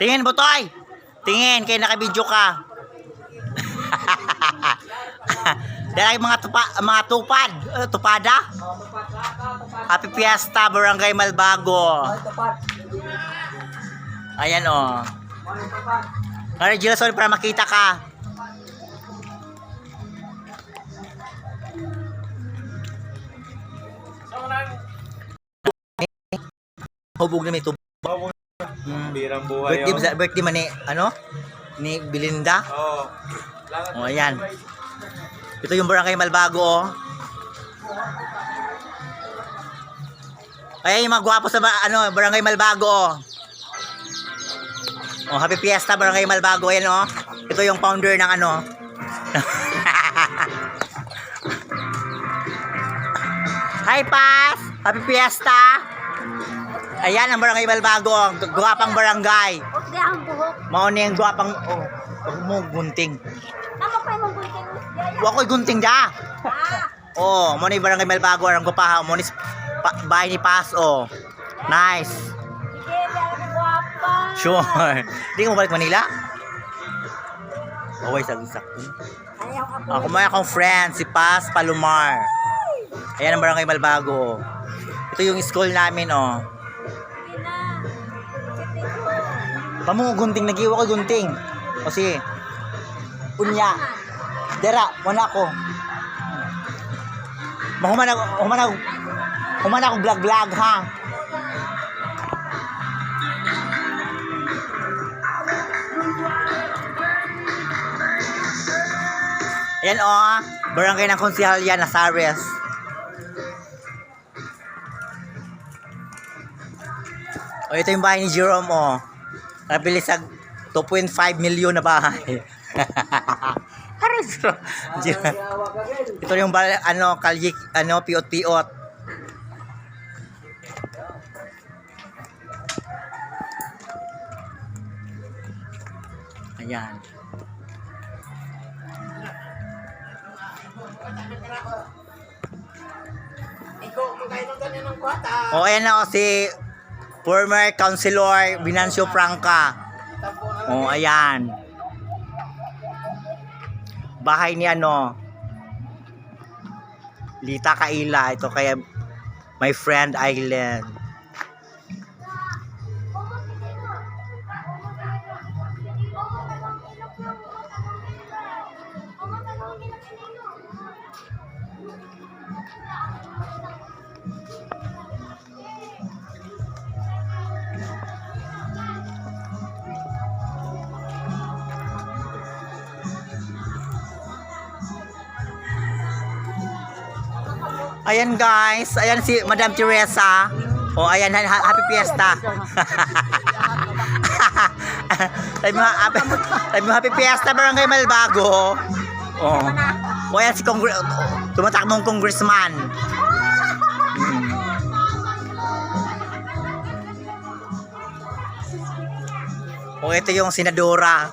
Tingin, Butoy! Tingin, kaya nakabidyo ka. Dahil mga tupad. Tupada? Happy Fiesta, Barangay Malbago. Ayan o. Kaya Gilson para makita ka. Hubog na may tubig. Birang buhay Birthday man ni, ni Belinda. Oo. Oh, ayan. Ito yung Barangay Malbago, oh. Ayan yung mga gwapo sa Barangay Malbago, oh. Oh, Happy Fiesta, Barangay Malbago. Ayan, oh. Ito yung founder ng Hi, Paz! Happy Fiesta! Ayan ang Barangay Malbago, guwapang barangay. Huwag ang buhok. Mauna yung guwapang, huwag mo gunting. Ako pa yung gunting. Huwag ko'y gunting da. Mauna yung Barangay Malbago, ang gupaha, mauna bahay ni Paz, Nice. Sige, ako guwapa. Sure. Hindi ka mo balik Manila? Away, sakto. Ayaw ako. Ako may akong friend, si Paz Palomar. Ayan ang Barangay Malbago. Ito yung school namin, Sige na. Sige ko. Pamungo gunting, nag-iwa ko gunting. O sige. Unya. Dera, wala ko. Human ako vlog ha. Ayan Barangay ng Konsihalya, Nazares. Ito yung bahay ni Jerome, Nabili sa 2.5 million na bahay. Ito yung kalyik, piot-piot. Ayan. Ayan na si former Councilor Binancio Franca. Ayan. Bahay ni Lita Kaila. Ito kaya my friend Island. Ayan guys, ayan si Madam Teresa. Ayan, Happy Fiesta. Sabi mo Happy Fiesta, Barangay Malbago. Ayan si tumatakbong congressman. Ito yung senadora.